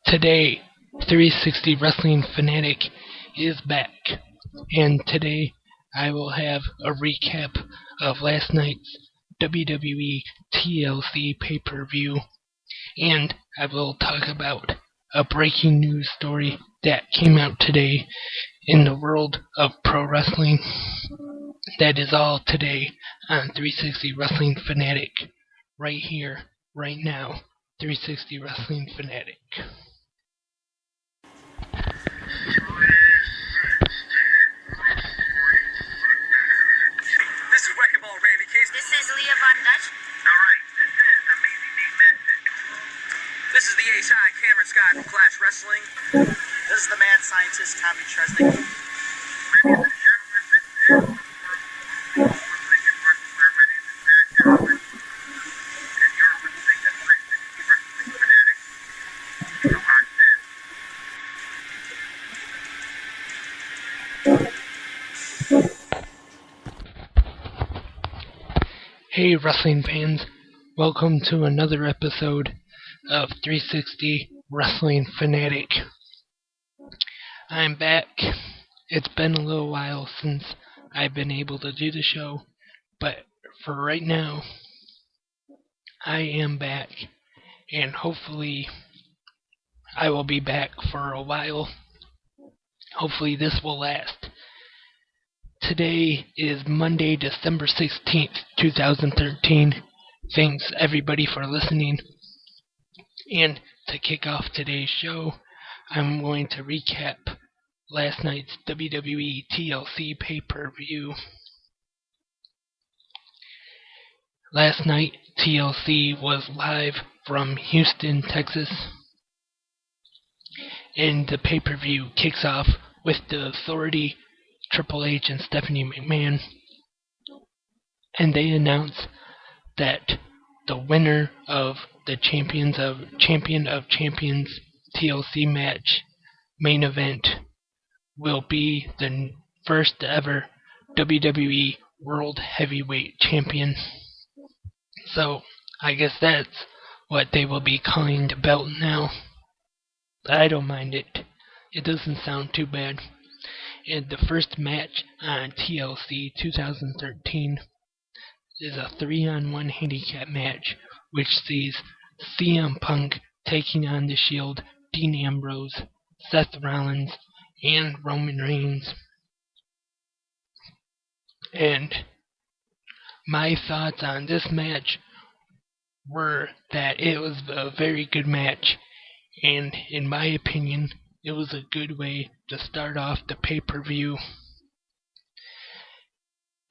Today, 360 Wrestling Fanatic is back, and today I will have a recap of last night's WWE TLC pay-per-view, and I will talk about a breaking news story that came out today in the world of pro wrestling. That is all today on 360 Wrestling Fanatic, right here, right now, 360 Wrestling Fanatic. This is the Ace High, Cameron Scott from Clash Wrestling. This is the mad scientist, Tommy Tresnick. Hey wrestling fans, welcome to another episode of 360 Wrestling Fanatic. I'm back. It's been a little while since I've been able to do the show, but for right now, I am back, and hopefully I will be back for a while. Hopefully this will last. Today is Monday, December 16th, 2013. Thanks everybody for listening. And to kick off today's show, I'm going to recap last night's WWE TLC pay-per-view. Last night, TLC was live from Houston, Texas. And the pay-per-view kicks off with the Authority, Triple H, and Stephanie McMahon. And they announce that the winner of the Champion of Champions TLC match main event will be the first ever WWE World Heavyweight Champion. So I guess that's what they will be calling the belt now. I don't mind it. It doesn't sound too bad. And the first match on TLC 2013 is a 3-on-1 handicap match, which sees CM Punk taking on The Shield, Dean Ambrose, Seth Rollins, and Roman Reigns. And my thoughts on this match were that it was a very good match, and in my opinion, it was a good way to start off the pay-per-view.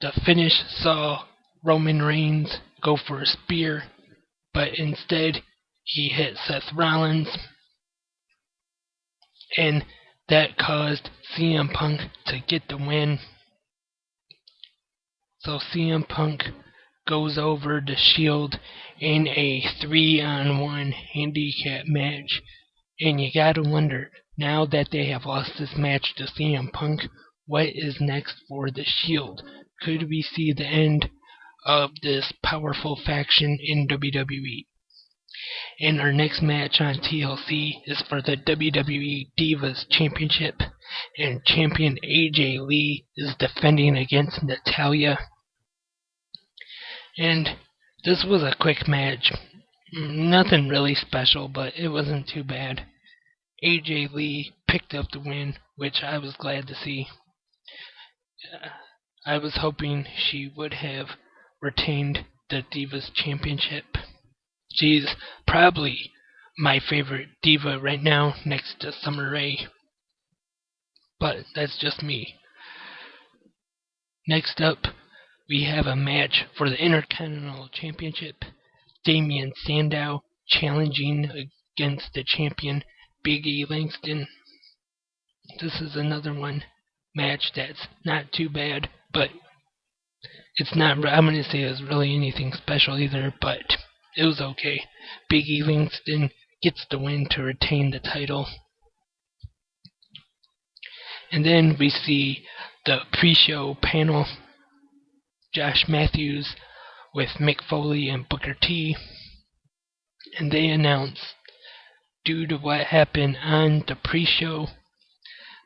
The finish saw Roman Reigns go for a spear, but instead he hit Seth Rollins, and that caused CM Punk to get the win. So CM Punk goes over the Shield in a 3-on-1 handicap match, and you gotta wonder, now that they have lost this match to CM Punk, what is next for the Shield? Could we see the end of this powerful faction in WWE? And our next match on TLC is for the WWE Divas Championship, and champion AJ Lee is defending against Natalya. And this was a quick match. Nothing really special, but it wasn't too bad. AJ Lee picked up the win, which I was glad to see. I was hoping she would have retained the Divas Championship. She's probably my favorite diva right now, next to Summer Rae. But that's just me. Next up, we have a match for the Intercontinental Championship. Damian Sandow challenging against the champion Big E Langston. This is another match that's not too bad, but it's not, I'm going to say it's really anything special either, but it was okay. Big E Langston gets the win to retain the title. And then we see the pre-show panel. Josh Matthews with Mick Foley and Booker T. And they announced, due to what happened on the pre-show,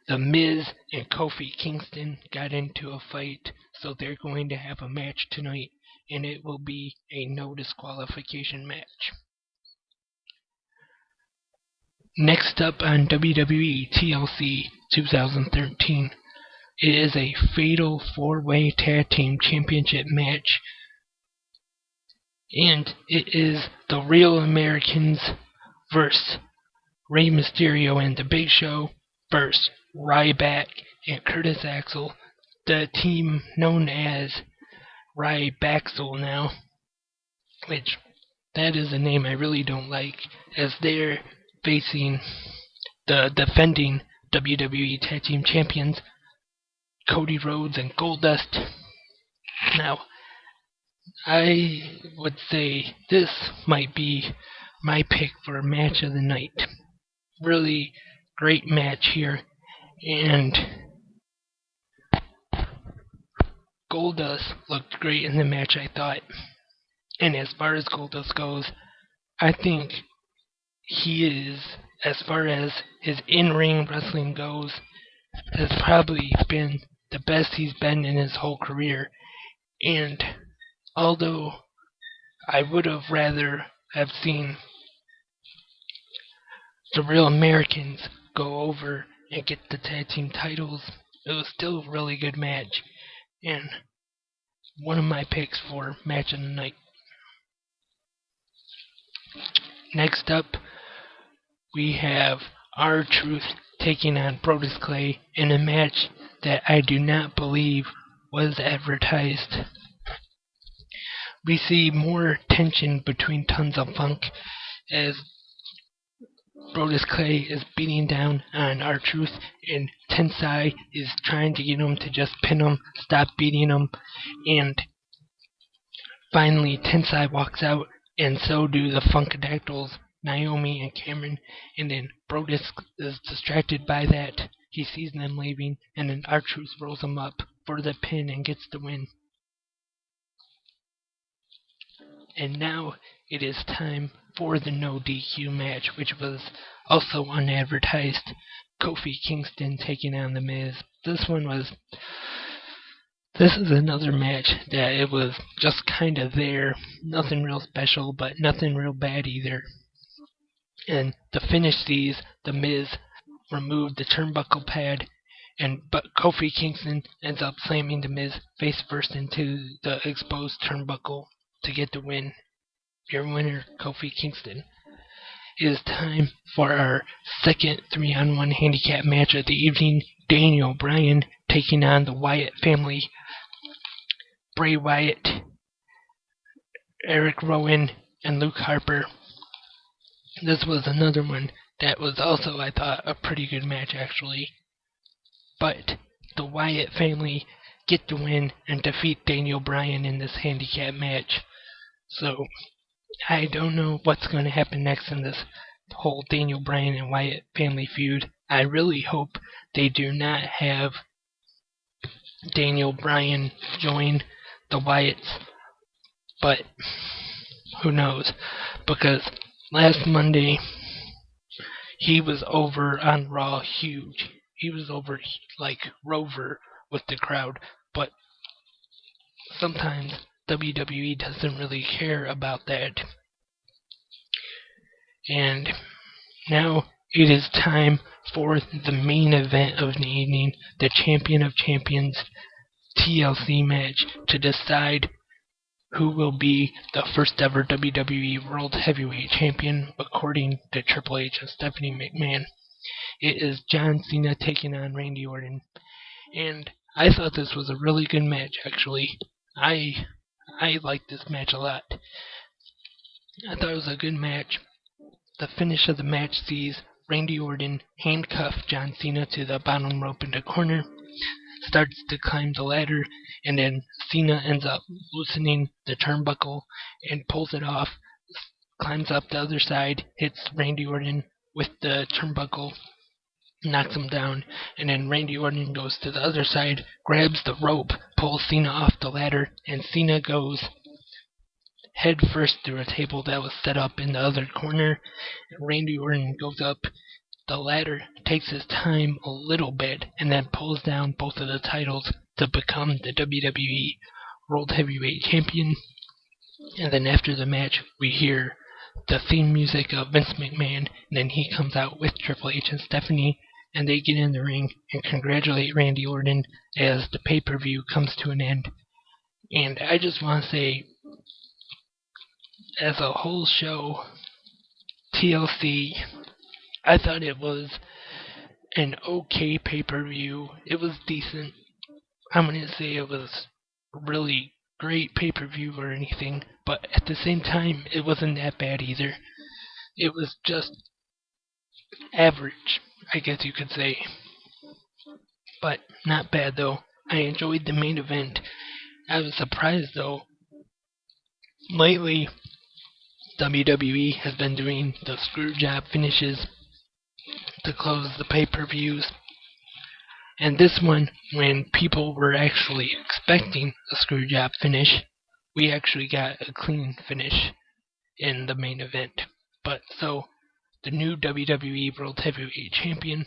The Miz and Kofi Kingston got into a fight, so they're going to have a match tonight, and it will be a no disqualification match. Next up on WWE TLC 2013, it is a fatal 4-way tag team championship match, and it is the Real Americans versus Rey Mysterio and The Big Show versus Ryback and Curtis Axel, the team known as Rybaxel now, which that is a name I really don't like, as they're facing the defending WWE Tag Team Champions, Cody Rhodes and Goldust. Now, I would say this might be my pick for match of the night. Really great match here, and Goldust looked great in the match, I thought. And as far as Goldust goes, I think he is, as far as his in-ring wrestling goes, has probably been the best he's been in his whole career. And although I would have rather have seen the Real Americans go over and get the tag team titles, it was still a really good match, and one of my picks for match of the night. Next up, we have R-Truth taking on Brodus Clay in a match that I do not believe was advertised. We see more tension between Tons of Funk as Brodus Clay is beating down on R-Truth, and Tensai is trying to get him to just pin him, stop beating him, and finally Tensai walks out, and so do the Funkadactyls, Naomi and Cameron, and then Brodus is distracted by that. He sees them leaving, and then R-Truth rolls him up for the pin and gets the win. And now it is time for the no DQ match, which was also unadvertised. Kofi Kingston taking on The Miz. This is another match that it was just kind of there. Nothing real special, but nothing real bad either. And to finish these, The Miz removed the turnbuckle pad, but Kofi Kingston ends up slamming The Miz face first into the exposed turnbuckle to get the win. Your winner, Kofi Kingston. It is time for our second 3-on-1 handicap match of the evening. Daniel Bryan taking on the Wyatt family. Bray Wyatt, Eric Rowan, and Luke Harper. This was another one that was also, I thought, a pretty good match actually. But the Wyatt family get the win and defeat Daniel Bryan in this handicap match. So I don't know what's going to happen next in this whole Daniel Bryan and Wyatt family feud. I really hope they do not have Daniel Bryan join the Wyatts, but who knows, because last Monday he was over on Raw huge. He was over like Rover with the crowd, but sometimes WWE doesn't really care about that. And now it is time for the main event of the evening, the Champion of Champions TLC match, to decide who will be the first ever WWE World Heavyweight Champion according to Triple H and Stephanie McMahon. It is John Cena taking on Randy Orton, and I thought this was a really good match actually. I liked this match a lot. I thought it was a good match. The finish of the match sees Randy Orton handcuff John Cena to the bottom rope in the corner, starts to climb the ladder, and then Cena ends up loosening the turnbuckle and pulls it off, climbs up the other side, hits Randy Orton with the turnbuckle, knocks him down, and then Randy Orton goes to the other side, grabs the rope, pulls Cena off the ladder, and Cena goes head first through a table that was set up in the other corner. Randy Orton goes up the ladder, takes his time a little bit, and then pulls down both of the titles to become the WWE World Heavyweight Champion. And then after the match, we hear the theme music of Vince McMahon, and then he comes out with Triple H and Stephanie, and they get in the ring and congratulate Randy Orton as the pay-per-view comes to an end. And I just want to say, as a whole show, TLC, I thought it was an okay pay-per-view. It was decent. I'm going to say it was really great pay-per-view or anything, but at the same time, it wasn't that bad either. It was just average, I guess you could say. But not bad though. I enjoyed the main event. I was surprised though. Lately, WWE has been doing the screwjob finishes to close the pay-per-views. And this one, when people were actually expecting a screwjob finish, we actually got a clean finish in the main event. But so, the new WWE World Heavyweight Champion,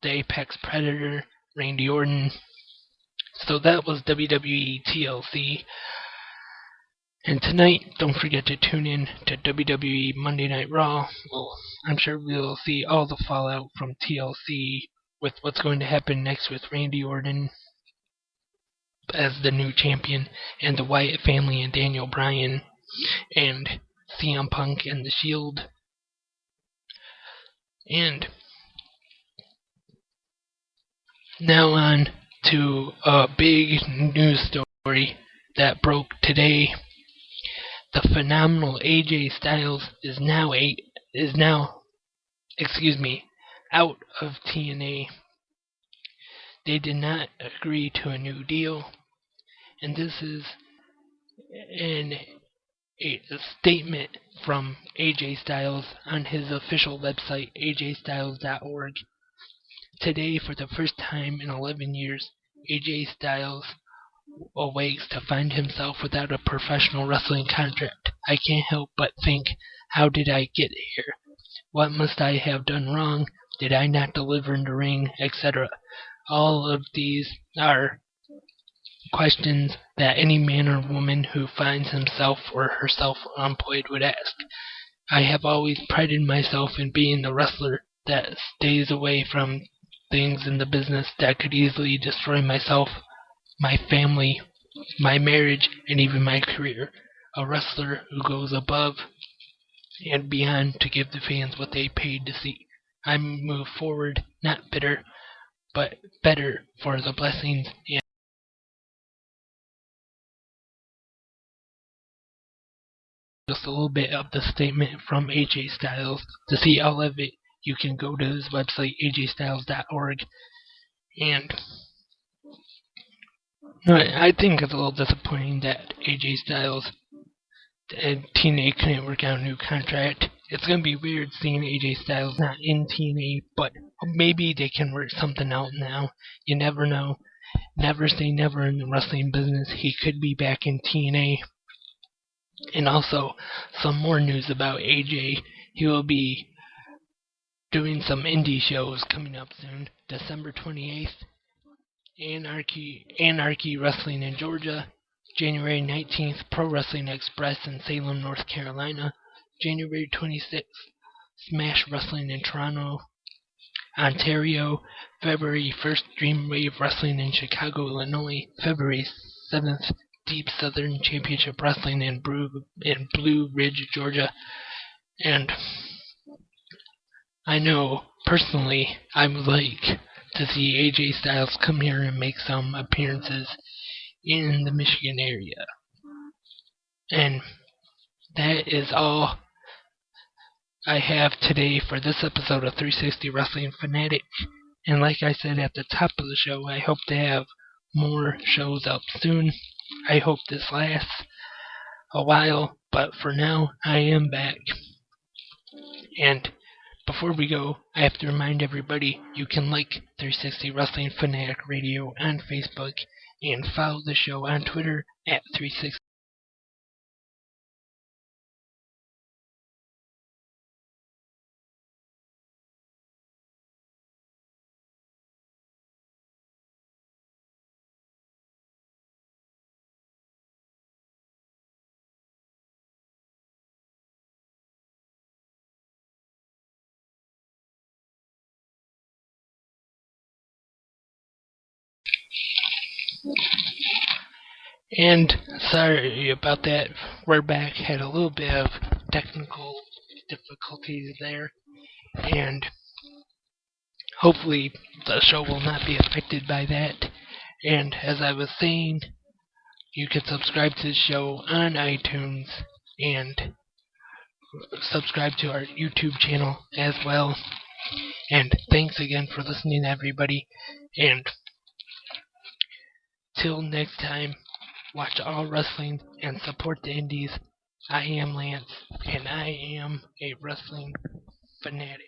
the Apex Predator, Randy Orton. So that was WWE TLC. And tonight, don't forget to tune in to WWE Monday Night Raw. Well, I'm sure we'll see all the fallout from TLC with what's going to happen next with Randy Orton as the new champion, and the Wyatt family and Daniel Bryan, and CM Punk and The Shield. And now on to a big news story that broke today. The phenomenal AJ Styles is now out of TNA. They did not agree to a new deal, and this is a statement from AJ Styles on his official website, ajstyles.org. Today, for the first time in 11 years, AJ Styles awakes to find himself without a professional wrestling contract. I can't help but think, how did I get here? What must I have done wrong? Did I not deliver in the ring, etc.? All of these are questions that any man or woman who finds himself or herself unemployed would ask. I have always prided myself in being the wrestler that stays away from things in the business that could easily destroy myself, my family, my marriage, and even my career. A wrestler who goes above and beyond to give the fans what they paid to see. I move forward, not bitter, but better for the blessings and just a little bit of the statement from AJ Styles. To see all of it, you can go to his website, ajstyles.org. And I think it's a little disappointing that AJ Styles and TNA couldn't work out a new contract. It's going to be weird seeing AJ Styles not in TNA, but maybe they can work something out now. You never know. Never say never in the wrestling business. He could be back in TNA. And also, some more news about AJ. He will be doing some indie shows coming up soon. December 28th, Anarchy Wrestling in Georgia. January 19th, Pro Wrestling Express in Salem, North Carolina. January 26th, Smash Wrestling in Toronto, Ontario. February 1st, Dreamwave Wrestling in Chicago, Illinois. February 7th, Deep Southern Championship Wrestling in Blue Ridge, Georgia. And I know, personally, I would like to see AJ Styles come here and make some appearances in the Michigan area. And that is all I have today for this episode of 360 Wrestling Fanatic. And like I said at the top of the show, I hope to have more shows up soon. I hope this lasts a while, but for now, I am back. And before we go, I have to remind everybody you can like 360 Wrestling Fanatic Radio on Facebook and follow the show on Twitter at 360 And sorry about that. We're back. Had a little bit of technical difficulties there. And hopefully the show will not be affected by that. And as I was saying, you can subscribe to the show on iTunes and subscribe to our YouTube channel as well. And thanks again for listening, everybody. And till next time, watch all wrestling and support the indies. I am Lance, and I am a wrestling fanatic.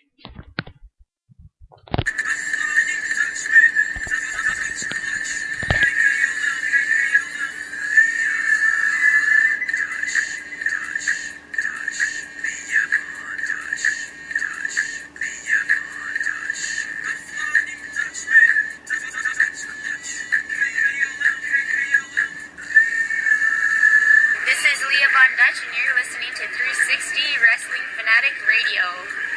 This is Leah Von Dutch, and you're listening to 360 Wrestling Fanatic Radio.